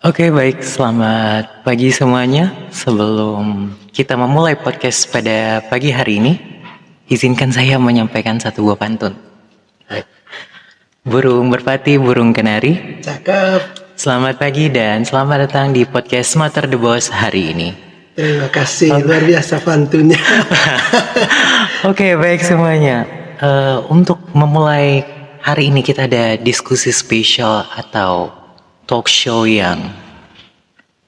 Oke, baik. Selamat pagi semuanya. Sebelum kita memulai podcast pada pagi hari ini, izinkan saya menyampaikan satu buah pantun. Burung merpati, burung kenari. Cakep. Selamat pagi dan selamat datang di podcast Mater the Boss hari ini. Terima kasih, luar biasa pantunnya. Oke, baik semuanya. Untuk memulai hari ini kita ada diskusi spesial atau talk show yang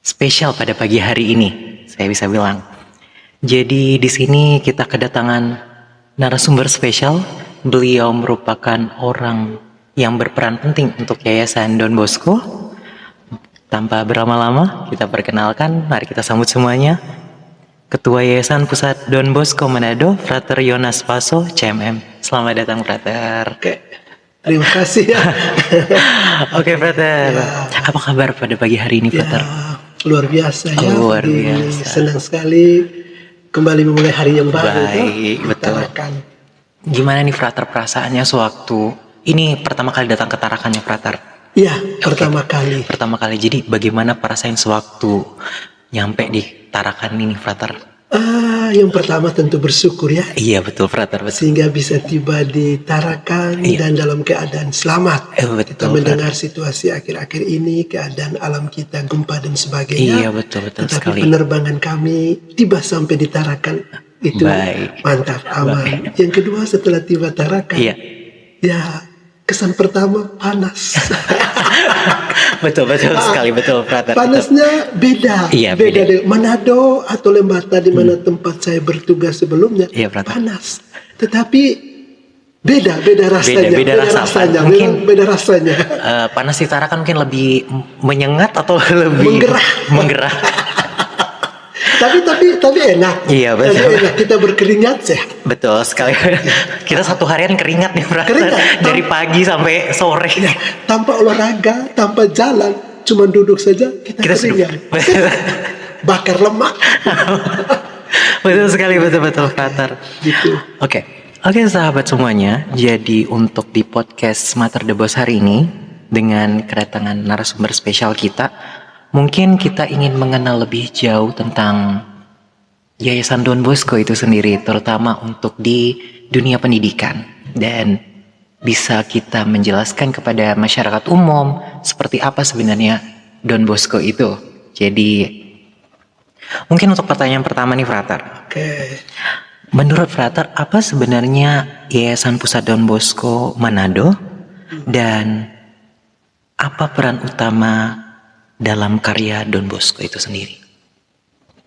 spesial pada pagi hari ini, saya bisa bilang. Jadi di sini kita kedatangan narasumber spesial. Beliau merupakan orang yang berperan penting untuk Yayasan Don Bosco. Tanpa berlama-lama, kita perkenalkan, mari kita sambut semuanya. Ketua Yayasan Pusat Don Bosco Manado, Frater Yonas Paso, CMM. Selamat datang, Frater. Oke, terima kasih ya. Oke, Frater. Ya. Apa kabar pada pagi hari ini, Frater? Ya, luar biasa ya. Luar biasa. Senang sekali kembali memulai hari yang baru. Baik, betul. Tarakan. Gimana nih, Frater, perasaannya sewaktu ini pertama kali datang ke Tarakannya, Frater? Iya, pertama kali. Pertama kali. Jadi bagaimana perasaan sewaktu nyampe di Tarakan ini, Frater? Yang pertama tentu bersyukur ya. Iya, betul, Frater, betul. Sehingga bisa tiba di Tarakan dan dalam keadaan selamat. Betul, kita mendengar situasi akhir-akhir ini, keadaan alam kita gempa dan sebagainya. Iya, betul Tetapi sekali. penerbangan kami tiba sampai di Tarakan itu Baik. mantap, aman. Yang kedua setelah tiba Tarakan, ya kesan pertama panas. betul sekali, betul, Frater. Panasnya beda. Iya, beda dengan Manado atau Lembata di mana tempat saya bertugas sebelumnya. Iya, Frater. Panas. Tetapi beda rasanya. Beda rasanya. Mungkin beda rasanya. Panas di Tarakan mungkin lebih menyengat atau lebih menggerah. tapi enak. Iya, betul. Tapi enak, kita berkeringat sehat. Betul sekali. Kita satu harian keringat nih, Frater. Dari pagi sampai sore. Ya, tanpa olahraga, tanpa jalan, cuma duduk saja kita keringat. Bakar lemak. Betul sekali, betul Frater. Gitu. Oke, sahabat semuanya. Jadi untuk di podcast Mater the Boss hari ini dengan kedatangan narasumber spesial kita, mungkin kita ingin mengenal lebih jauh tentang Yayasan Don Bosco itu sendiri, terutama untuk di dunia pendidikan, dan bisa kita menjelaskan kepada masyarakat umum seperti apa sebenarnya Don Bosco itu. Jadi mungkin untuk pertanyaan pertama nih, Frater. Oke. Menurut Frater, apa sebenarnya Yayasan Pusat Don Bosco Manado dan apa peran utama dalam karya Don Bosco itu sendiri?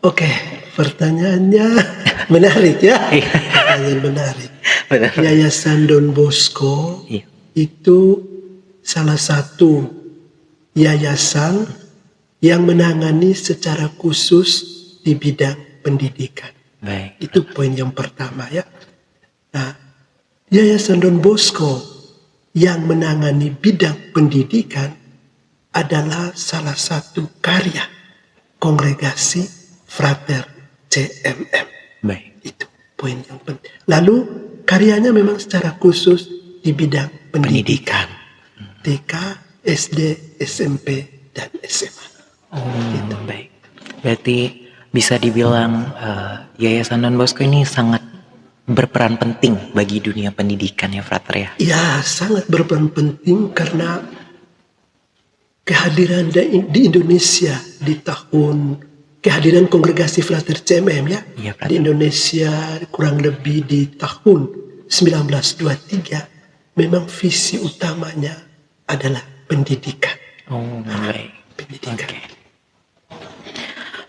Oke, pertanyaannya menarik ya. Pertanyaan menarik. Benar. Yayasan Don Bosco itu salah satu yayasan yang menangani secara khusus di bidang pendidikan. Baik. Itu poin yang pertama ya. Nah, Yayasan Don Bosco yang menangani bidang pendidikan adalah salah satu karya kongregasi Frater CMM. Baik. Itu poin yang penting. Lalu karyanya memang secara khusus di bidang pendidikan. TK, SD, SMP, dan SMA. Gitu. Baik. Berarti bisa dibilang Yayasan Don Bosco ini sangat berperan penting bagi dunia pendidikan ya, Frater ya? Ya, sangat berperan penting karena kehadiran di Indonesia di tahun kehadiran kongregasi Frater CMM ya, di Indonesia kurang lebih di tahun 1923 memang visi utamanya adalah pendidikan. Baik. Pendidikan.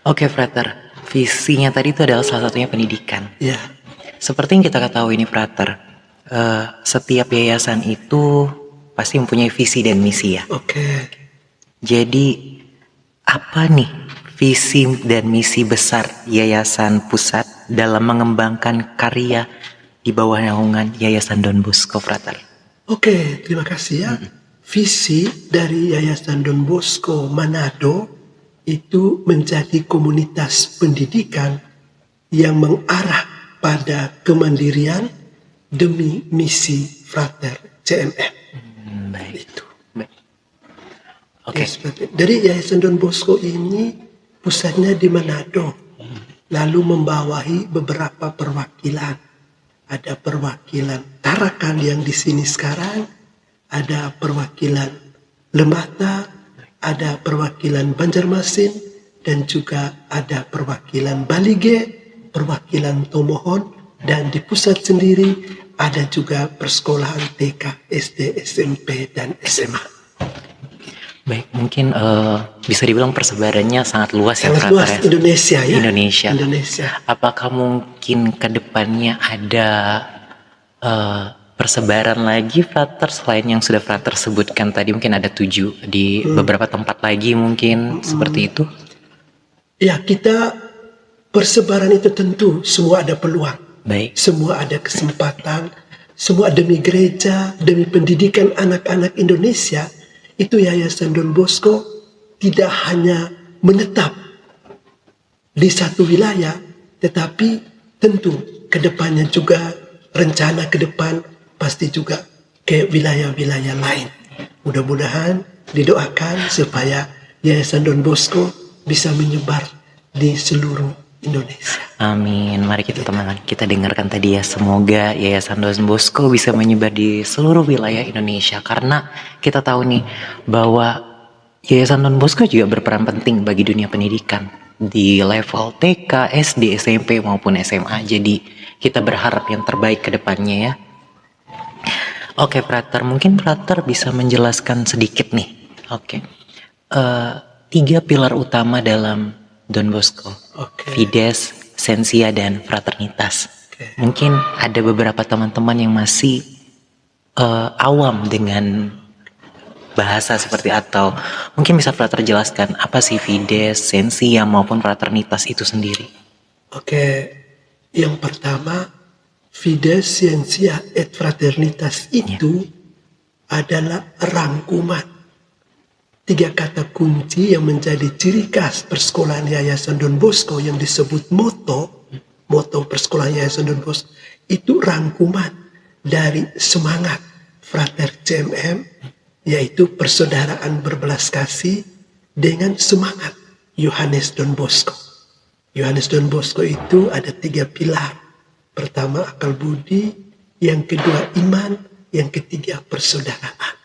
Oke, Frater. Visinya tadi itu adalah salah satunya pendidikan. Ya. Seperti yang kita ketahui ini, Frater, setiap yayasan itu pasti mempunyai visi dan misi ya. Oke. Jadi apa nih visi dan misi besar Yayasan Pusat dalam mengembangkan karya di bawah naungan Yayasan Don Bosco, Frater? Oke, terima kasih ya. Visi dari Yayasan Don Bosco Manado itu menjadi komunitas pendidikan yang mengarah pada kemandirian demi misi Frater CMM. Baik. Itu. Baik. Oke. Dari Yayasan Don Bosco ini pusatnya di Manado, lalu membawahi beberapa perwakilan. Ada perwakilan Tarakan yang di sini sekarang, ada perwakilan Lemata, ada perwakilan Banjarmasin, dan juga ada perwakilan Balige, perwakilan Tomohon, dan di pusat sendiri ada juga persekolahan TK, SD, SMP, dan SMA. Baik, mungkin bisa dibilang persebarannya sangat luas ya, Sangat Frater luas ya. Indonesia ya. Indonesia. Apakah mungkin ke depannya ada persebaran lagi, Frater, selain yang sudah Frater sebutkan tadi? Mungkin ada 7 di beberapa tempat lagi mungkin seperti itu? Ya, kita persebaran itu tentu semua ada peluang. Baik. Semua ada kesempatan, semua demi gereja, demi pendidikan anak-anak Indonesia. Itu Yayasan Don Bosco tidak hanya menetap di satu wilayah, tetapi tentu kedepannya juga rencana ke depan pasti juga ke wilayah-wilayah lain. Mudah-mudahan didoakan supaya Yayasan Don Bosco bisa menyebar di seluruh Indonesia. Amin. Mari kita teman-teman kita dengarkan tadi ya. Semoga Yayasan Don Bosco bisa menyebar di seluruh wilayah Indonesia. Karena kita tahu nih bahwa Yayasan Don Bosco juga berperan penting bagi dunia pendidikan di level TK, SD, SMP maupun SMA. Jadi kita berharap yang terbaik ke depannya ya. Oke, Frater, mungkin Frater bisa menjelaskan sedikit nih. Oke. 3 pilar utama dalam Don Bosco. Fides, Sensia, dan Fraternitas. Mungkin ada beberapa teman-teman yang masih awam dengan bahasa seperti atau mungkin bisa Frater jelaskan apa sih Fides, Sensia maupun Fraternitas itu sendiri? Oke, yang pertama Fides, Sensia, et Fraternitas itu adalah rangkuman 3 kata kunci yang menjadi ciri khas persekolahan Yayasan Don Bosco yang disebut moto persekolahan Yayasan Don Bosco itu rangkuman dari semangat Frater CMM, yaitu persaudaraan berbelas kasih, dengan semangat Yohanes Don Bosco. Yohanes Don Bosco itu ada 3 pilar. Pertama akal budi, yang kedua iman, yang ketiga persaudaraan.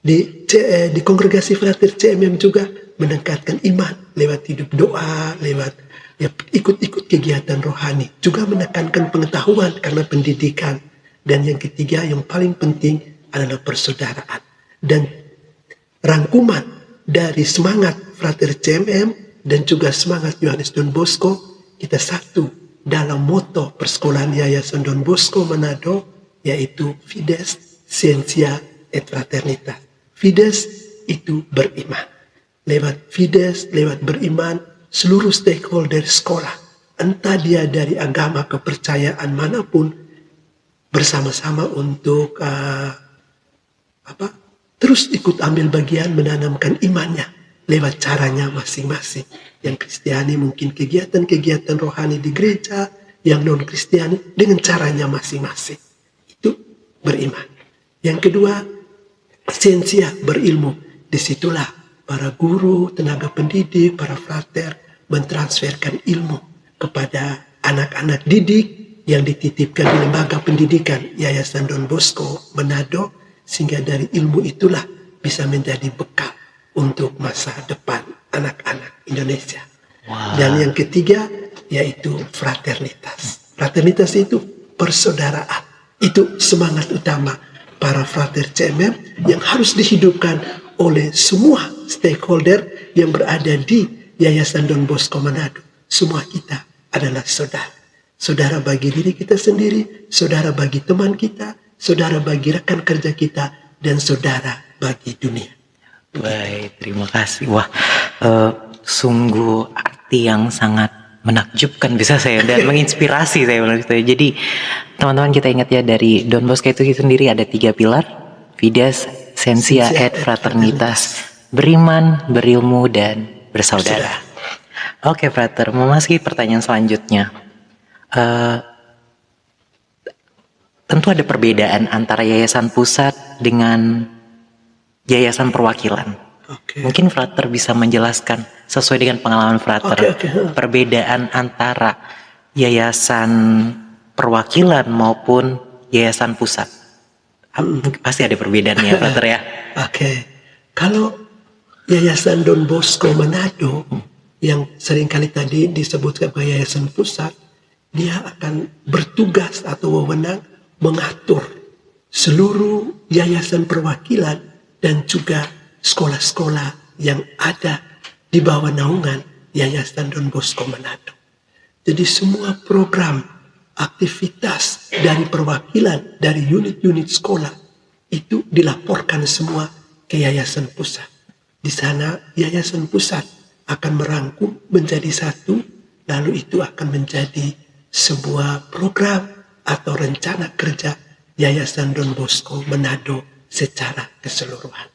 Di kongregasi Frater CMM juga meningkatkan iman lewat hidup doa, lewat ikut-ikut kegiatan rohani, juga menekankan pengetahuan karena pendidikan, dan yang ketiga yang paling penting adalah persaudaraan. Dan rangkuman dari semangat Frater CMM dan juga semangat Yohanes Don Bosco, kita satu dalam moto persekolahan Yayasan Don Bosco Manado, yaitu Fides, Sensia, et Fraternitas. Fides itu beriman. Lewat Fides, lewat beriman, seluruh stakeholder sekolah, entah dia dari agama kepercayaan manapun, bersama-sama untuk terus ikut ambil bagian menanamkan imannya lewat caranya masing-masing. Yang Kristiani mungkin kegiatan-kegiatan rohani di gereja, yang non-Kristiani dengan caranya masing-masing. Itu beriman. Yang kedua, Sensia, berilmu. Disitulah para guru, tenaga pendidik, para frater mentransferkan ilmu kepada anak-anak didik yang dititipkan di lembaga pendidikan Yayasan Don Bosco Manado, sehingga dari ilmu itulah bisa menjadi bekal untuk masa depan anak-anak Indonesia. Dan yang ketiga yaitu fraternitas. Fraternitas itu persaudaraan. Itu semangat utama para Frater CMM yang harus dihidupkan oleh semua stakeholder yang berada di Yayasan Don Bosco Manado. Semua kita adalah saudara. Saudara bagi diri kita sendiri, saudara bagi teman kita, saudara bagi rekan kerja kita, dan saudara bagi dunia. Baik, terima kasih. Wah, sungguh arti yang sangat menakjubkan bisa saya dan menginspirasi saya bilang gitu. Jadi teman-teman kita ingat ya, dari Don Bosco itu sendiri ada 3 pilar: Fides, Sensia, et Fraternitas, beriman, berilmu, dan bersaudara. Oke, Frater, memasuki pertanyaan selanjutnya. Tentu ada perbedaan antara yayasan pusat dengan yayasan perwakilan. Oke. Mungkin Frater bisa menjelaskan sesuai dengan pengalaman Frater Oke. perbedaan antara yayasan perwakilan maupun yayasan pusat. Pasti ada perbedaannya Frater ya. Oke. Kalau Yayasan Don Bosco Manado yang seringkali tadi disebutkan sebagai yayasan pusat, dia akan bertugas atau wewenang mengatur seluruh yayasan perwakilan dan juga sekolah-sekolah yang ada di bawah naungan Yayasan Don Bosco Manado. Jadi semua program, aktivitas dari perwakilan, dari unit-unit sekolah, itu dilaporkan semua ke Yayasan Pusat. Di sana Yayasan Pusat akan merangkum menjadi satu, lalu itu akan menjadi sebuah program atau rencana kerja Yayasan Don Bosco Manado secara keseluruhan.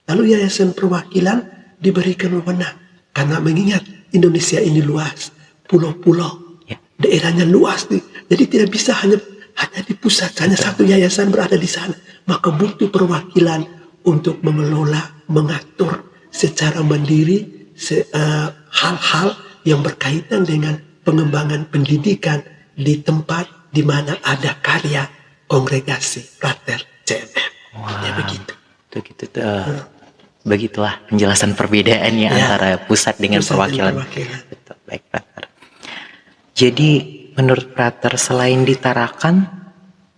Lalu Yayasan Perwakilan diberikan wewenang karena mengingat Indonesia ini luas, pulau-pulau, daerahnya luas nih, jadi tidak bisa hanya di pusat, hanya satu yayasan berada di sana. Maka butuh perwakilan untuk mengelola, mengatur secara mandiri hal-hal yang berkaitan dengan pengembangan pendidikan di tempat di mana ada karya kongregasi Frater CMM. Ya begitu. Begitulah penjelasan perbedaannya antara pusat dengan perwakilan. Betul, baik Frater. Jadi menurut Frater selain di Tarakan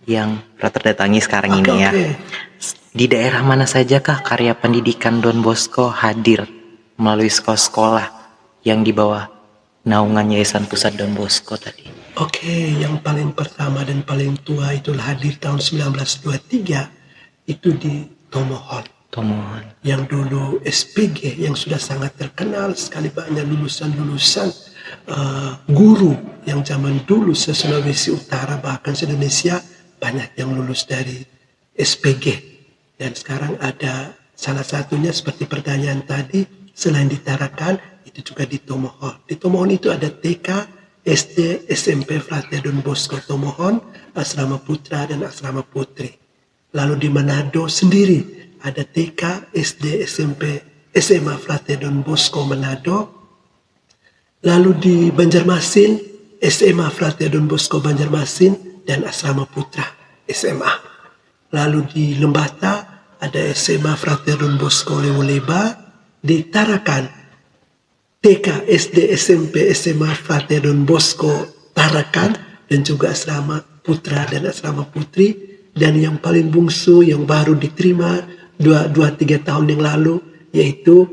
yang Frater datangi sekarang ini ya, di daerah mana sajakah karya pendidikan Don Bosco hadir melalui sekolah-sekolah yang di bawah naungan Yayasan Pusat Don Bosco tadi? Yang paling pertama dan paling tua itulah hadir tahun 1923 itu di Tomohon. Yang dulu SPG yang sudah sangat terkenal sekali, banyak lulusan-lulusan guru yang zaman dulu se-Sulawesi Utara bahkan se-Indonesia banyak yang lulus dari SPG. Dan sekarang ada salah satunya seperti pertanyaan tadi, selain di Tarakan itu juga di Tomohon. Di Tomohon itu ada TK, SD, SMP Frater Don Bosco Tomohon, Asrama Putra dan Asrama Putri. Lalu di Manado sendiri ada TK, SD, SMP, SMA Frater Don Bosco Manado. Lalu di Banjarmasin, SMA Frater Don Bosco Banjarmasin dan Asrama Putra SMA. Lalu di Lembata ada SMA Frater Don Bosco Lewoleba. Di Tarakan, TK, SD, SMP, SMA Frater Don Bosco Tarakan dan juga Asrama Putra dan Asrama Putri. Dan yang paling bungsu yang baru diterima 2-3 tahun yang lalu yaitu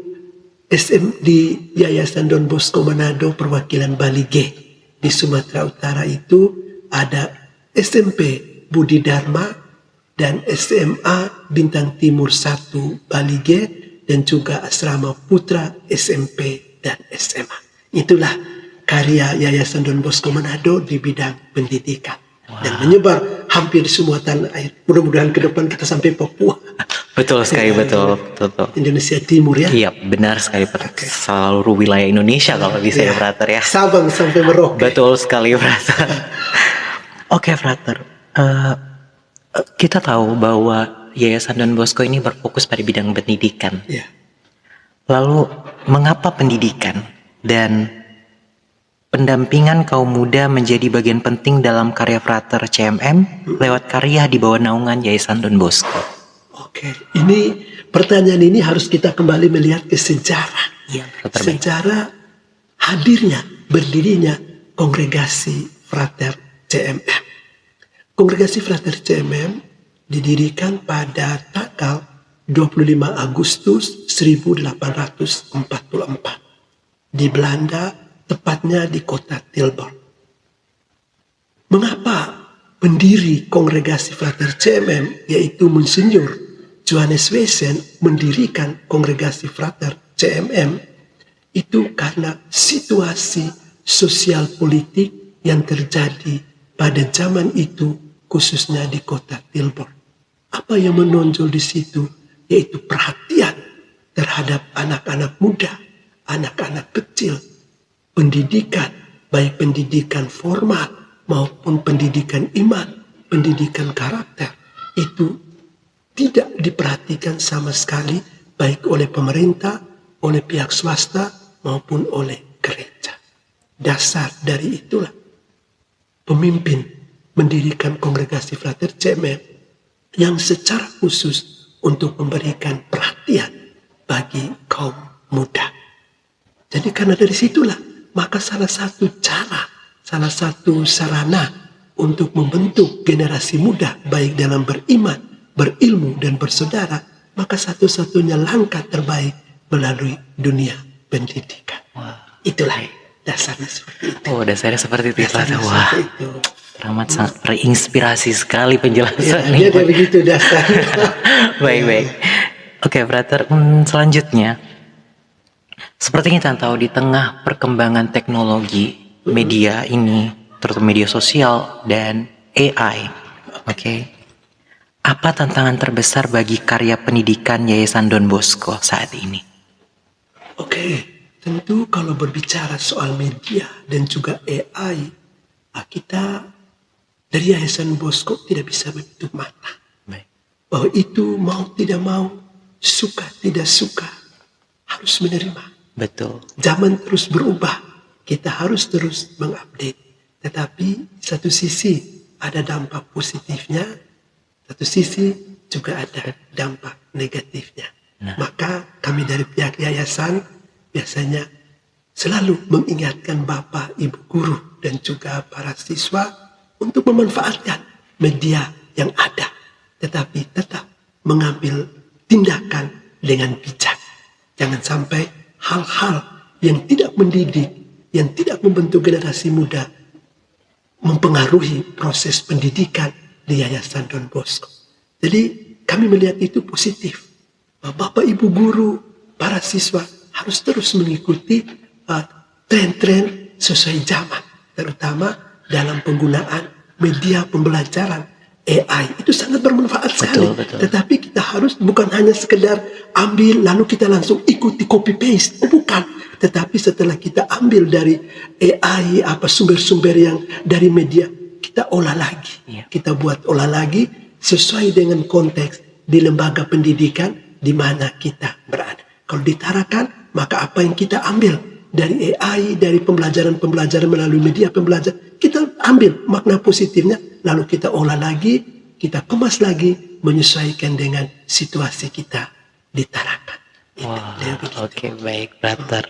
di Yayasan Don Bosco Manado perwakilan Bali G. Di Sumatera Utara itu ada SMP Budi Dharma dan SMA Bintang Timur 1 Bali G dan juga Asrama Putra SMP dan SMA. Itulah karya Yayasan Don Bosco Manado di bidang pendidikan. Dan menyebar hampir di semua tanah air. Mudah-mudahan ke depan kita sampai Papua. Betul sekali, betul. Indonesia Timur ya. Iya, benar sekali. Seluruh wilayah Indonesia kalau bisa ya Frater ya. Sabang sampai Merauke. Betul sekali Frater. Oke Frater, kita tahu bahwa Yayasan Don Bosco ini berfokus pada bidang pendidikan. Ya. Lalu mengapa pendidikan dan pendampingan kaum muda menjadi bagian penting dalam karya Frater CMM lewat karya di bawah naungan Yayasan Don Bosco? Ini pertanyaan ini harus kita kembali melihat ke sejarah. Sejarah hadirnya, berdirinya kongregasi Frater CMM. Kongregasi Frater CMM didirikan pada tanggal 25 Agustus 1844 di Belanda, tepatnya di kota Tilburg. Mengapa pendiri kongregasi Frater CMM yaitu Monsinyur Johannes Wesen mendirikan kongregasi Frater CMM? Itu karena situasi sosial politik yang terjadi pada zaman itu khususnya di kota Tilburg. Apa yang menonjol di situ yaitu perhatian terhadap anak-anak muda, anak-anak kecil, pendidikan, baik pendidikan formal maupun pendidikan iman, pendidikan karakter, itu tidak diperhatikan sama sekali baik oleh pemerintah, oleh pihak swasta, maupun oleh gereja. Dasar dari itulah pemimpin mendirikan kongregasi Frater CMM yang secara khusus untuk memberikan perhatian bagi kaum muda. Jadi karena dari situlah, maka salah satu cara, salah satu sarana untuk membentuk generasi muda baik dalam beriman, berilmu, dan bersaudara, maka satu-satunya langkah terbaik melalui dunia pendidikan. Itulah dasarnya seperti itu. Oh, dasarnya seperti itu. Dasarnya Wah, seperti itu. amat sangat berinspirasi sekali Ya, penjelasannya. dia begitu dasarnya. Baik. Oke, brother. Selanjutnya, seperti kita tahu di tengah perkembangan teknologi media ini, terutama media sosial dan AI, oke, apa tantangan terbesar bagi karya pendidikan Yayasan Don Bosco saat ini? Oke, tentu kalau berbicara soal media dan juga AI, kita dari Yayasan Bosco tidak bisa menutup mata. Baik. Bahwa itu mau tidak mau, suka tidak suka, harus menerima. Betul. Zaman terus berubah, kita harus terus mengupdate. Tetapi satu sisi ada dampak positifnya, satu sisi juga ada dampak negatifnya. Maka kami dari pihak yayasan biasanya selalu mengingatkan Bapak, Ibu guru, dan juga para siswa untuk memanfaatkan media yang ada. Tetapi tetap mengambil tindakan dengan bijak. Jangan sampai hal-hal yang tidak mendidik, yang tidak membentuk generasi muda, mempengaruhi proses pendidikan di Yayasan Don Bosco. Jadi kami melihat itu positif. Bapak Ibu guru, para siswa harus terus mengikuti tren-tren sesuai zaman. Terutama dalam penggunaan media pembelajaran AI. Itu sangat bermanfaat sekali. Betul. Tetapi kita harus bukan hanya sekedar ambil lalu kita langsung ikuti copy paste. Bukan. Tetapi setelah kita ambil dari AI, sumber-sumber yang dari media, kita olah lagi. Kita buat olah lagi sesuai dengan konteks di lembaga pendidikan di mana kita berada. Kalau ditarakan, maka apa yang kita ambil dari AI, dari pembelajaran melalui media pembelajaran, kita ambil makna positifnya, lalu kita olah lagi, kita kemas lagi, menyesuaikan dengan situasi kita ditarakan. Oke, baik, brother.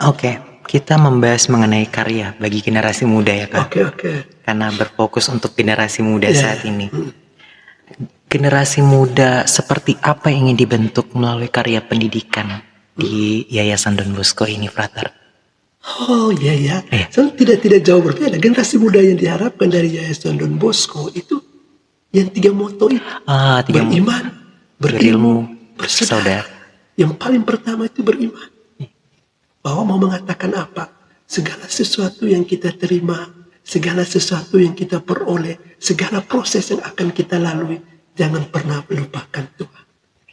Oke, kita membahas mengenai karya bagi generasi muda ya, Kak. Oke. Karena berfokus untuk generasi muda saat ini. Generasi muda seperti apa yang ingin dibentuk melalui karya pendidikan di Yayasan Don Bosco ini, Frater? Oh iya. So, tidak jauh berbeda. Generasi muda yang diharapkan dari Yayasan Don Bosco itu yang 3 moto itu. Beriman, berilmu, bersaudara. Yang paling pertama itu beriman. Bahwa mau mengatakan apa? Segala sesuatu yang kita terima, segala sesuatu yang kita peroleh, segala proses yang akan kita lalui, jangan pernah melupakan Tuhan.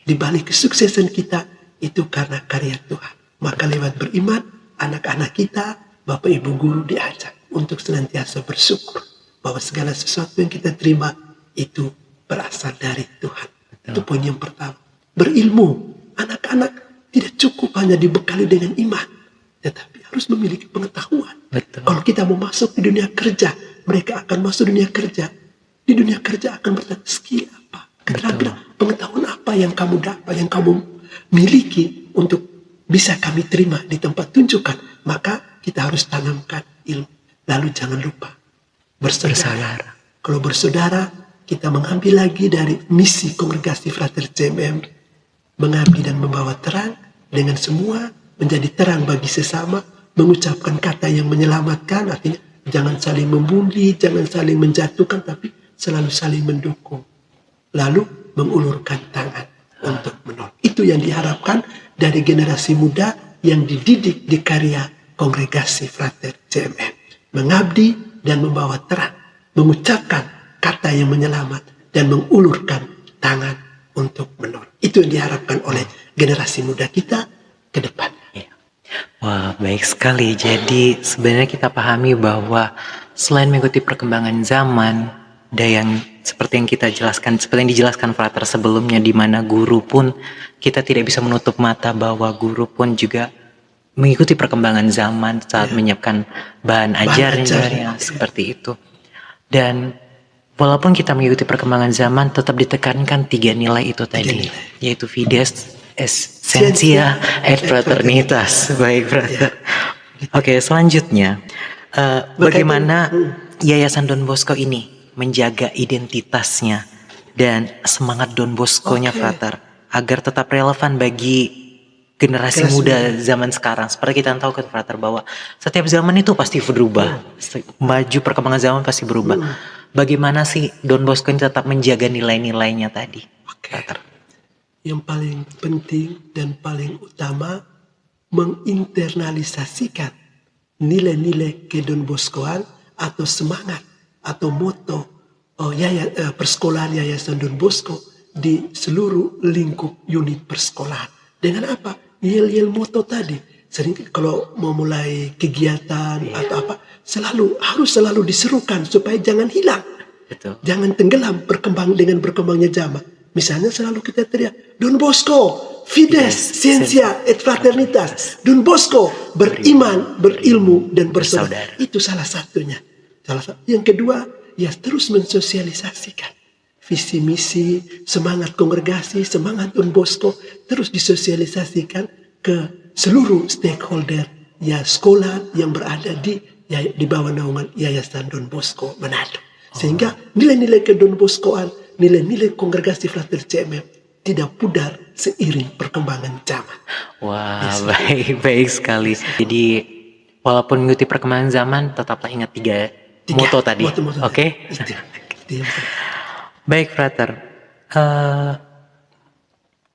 Di balik kesuksesan kita, itu karena karya Tuhan. Maka lewat beriman, anak-anak kita, Bapak Ibu guru diajak untuk senantiasa bersyukur bahwa segala sesuatu yang kita terima itu berasal dari Tuhan. Betul. Itu poin yang pertama. Berilmu, anak-anak tidak cukup hanya dibekali dengan iman, tetapi harus memiliki pengetahuan. Betul. Kalau kita mau masuk di dunia kerja, mereka akan masuk dunia kerja. Di dunia kerja akan bertanya, skill apa? Keterampilan, pengetahuan apa yang kamu dapat, yang kamu miliki untuk bisa kami terima di tempat tunjukkan. Maka kita harus tanamkan ilmu. Lalu jangan lupa bersaudara. Kalau bersaudara, kita mengambil lagi dari misi kongregasi Frater CMM, mengabdi dan membawa terang dengan semua, menjadi terang bagi sesama, mengucapkan kata yang menyelamatkan, artinya jangan saling membuli, jangan saling menjatuhkan, tapi selalu saling mendukung. Lalu mengulurkan tangan untuk menolong. Itu yang diharapkan dari generasi muda yang dididik di karya kongregasi Frater CMM. Mengabdi dan membawa terang, mengucapkan kata yang menyelamat, dan mengulurkan tangan untuk menolong. Itu yang diharapkan oleh generasi muda kita ke depan. Wah, baik sekali. Jadi sebenarnya kita pahami bahwa selain mengikuti perkembangan zaman, ada yang seperti yang kita jelaskan, seperti yang dijelaskan Frater sebelumnya, di mana guru pun kita tidak bisa menutup mata bahwa guru pun juga mengikuti perkembangan zaman saat menyiapkan bahan ajarnya seperti itu. Dan walaupun kita mengikuti perkembangan zaman, tetap ditekankan 3 nilai itu tadi, yaitu Fides, Essentia, et Fraternitas. Baik, Frater. Oke, selanjutnya, bagaimana Yayasan Don Bosco ini menjaga identitasnya dan semangat Don Bosco-nya, Frater, agar tetap relevan bagi generasi muda zaman sekarang. Seperti kita tahu kan, Frater, bahwa setiap zaman itu pasti berubah, maju perkembangan zaman pasti berubah. Bagaimana sih Don Bosco ini tetap menjaga nilai-nilainya tadi, Frater? Yang paling penting dan paling utama, menginternalisasikan nilai-nilai kedon Boscoan atau semangat atau moto persekolahan Yayasan Don Bosco di seluruh lingkup unit persekolahan. Dengan apa? Yel-yel moto tadi. Sering kalau mau mulai kegiatan atau apa, harus selalu diserukan supaya jangan hilang. Betul. Jangan tenggelam dengan berkembangnya zaman. Misalnya selalu kita teriak, Don Bosco, Fides, Scientia, et Fraternitas. Don Bosco, beriman, berilmu, dan bersaudara. Itu salah satunya. Yang kedua, ya terus mensosialisasikan visi misi, semangat kongregasi, semangat Don Bosco terus disosialisasikan ke seluruh stakeholder ya sekolah yang berada di bawah naungan Yayasan Don Bosco Manado. Sehingga nilai-nilai ke Don Boscoan, nilai-nilai kongregasi Frater CMF tidak pudar seiring perkembangan zaman. Wah, baik sekali. Jadi walaupun mengikuti perkembangan zaman, tetaplah ingat tiga moto tadi. Oke? Baik, Frater.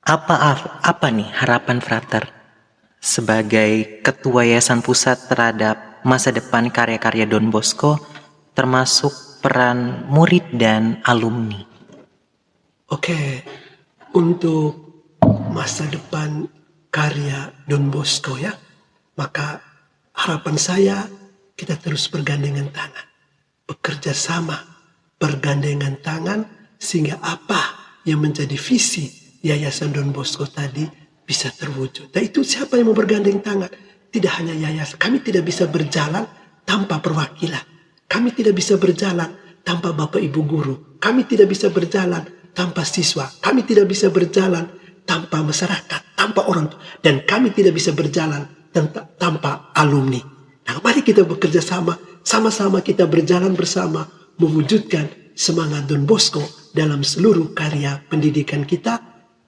Apa nih harapan Frater sebagai Ketua Yayasan Pusat terhadap masa depan karya-karya Don Bosco, termasuk peran murid dan alumni? Oke, untuk masa depan karya Don Bosco ya, maka harapan saya kita terus bergandengan tangan, bekerja sama, bergandengan tangan, sehingga apa yang menjadi visi Yayasan Don Bosco tadi bisa terwujud. Dan itu siapa yang mau bergandeng tangan? Tidak hanya yayasan, kami tidak bisa berjalan tanpa perwakilan. Kami tidak bisa berjalan tanpa Bapak Ibu guru. Kami tidak bisa berjalan tanpa siswa. Kami tidak bisa berjalan tanpa masyarakat, tanpa orang tua. Dan kami tidak bisa berjalan tanpa alumni. Nah, mari kita bekerja sama, sama-sama kita berjalan bersama, mewujudkan semangat Don Bosco dalam seluruh karya pendidikan kita,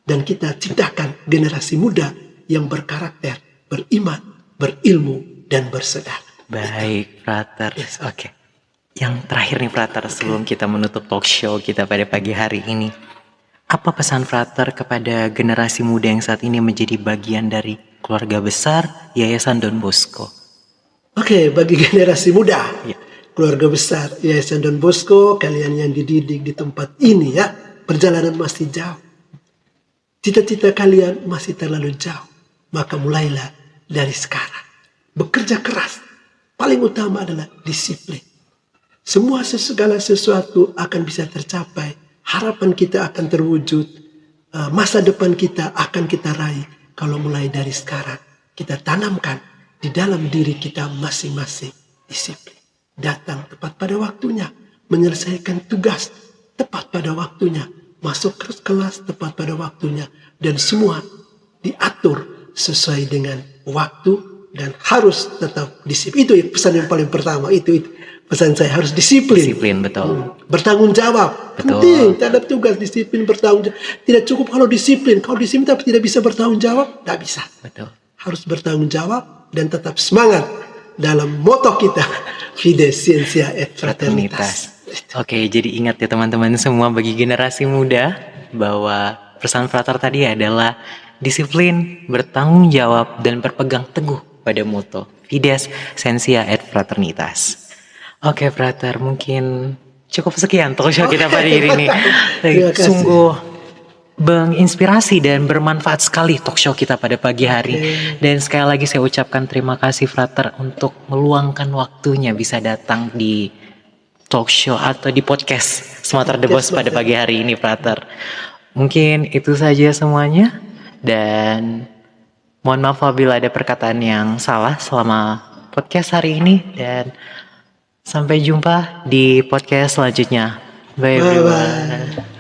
dan kita ciptakan generasi muda yang berkarakter, beriman, berilmu, dan bersedekah. Baik, Frater. Yes. Oke. Yang terakhir nih, Frater, sebelum kita menutup talk show kita pada pagi hari ini, apa pesan Frater kepada generasi muda yang saat ini menjadi bagian dari keluarga besar Yayasan Don Bosco? Oke, bagi generasi muda, keluarga besar Yayasan Don Bosco, kalian yang dididik di tempat ini ya, perjalanan masih jauh. Cita-cita kalian masih terlalu jauh. Maka mulailah dari sekarang. Bekerja keras. Paling utama adalah disiplin. Segala sesuatu akan bisa tercapai. Harapan kita akan terwujud. Masa depan kita akan kita raih. Kalau mulai dari sekarang, kita tanamkan di dalam diri kita masing-masing disiplin. Datang tepat pada waktunya. Menyelesaikan tugas tepat pada waktunya. Masuk ke kelas tepat pada waktunya, dan semua diatur sesuai dengan waktu dan harus tetap disiplin. Itu pesan yang paling pertama, itu pesan saya, harus disiplin. Disiplin, betul. Bertanggung jawab, betul. Penting terhadap tugas, disiplin, bertanggung jawab. Tidak cukup kalau disiplin tapi tidak bisa bertanggung jawab, tidak bisa. Betul. Harus bertanggung jawab dan tetap semangat dalam moto kita, Fides, Scientia, et Fraternitas. Oke, jadi ingat ya teman-teman semua, bagi generasi muda, bahwa pesan Frater tadi adalah disiplin, bertanggung jawab, dan berpegang teguh pada moto Fides, Scientia, et Fraternitas. Oke, Frater, mungkin cukup sekian talk show kita pada hari ini. Sungguh menginspirasi dan bermanfaat sekali talk show kita pada pagi hari. Dan sekali lagi saya ucapkan terima kasih Frater untuk meluangkan waktunya bisa datang di talk show atau di podcast Sumatera The Boss Podcast pada Sumatera. pagi hari ini, Prater. Mungkin itu saja semuanya, dan mohon maaf apabila ada perkataan yang salah selama podcast hari ini, dan sampai jumpa di podcast selanjutnya. Bye Bye everyone. bye.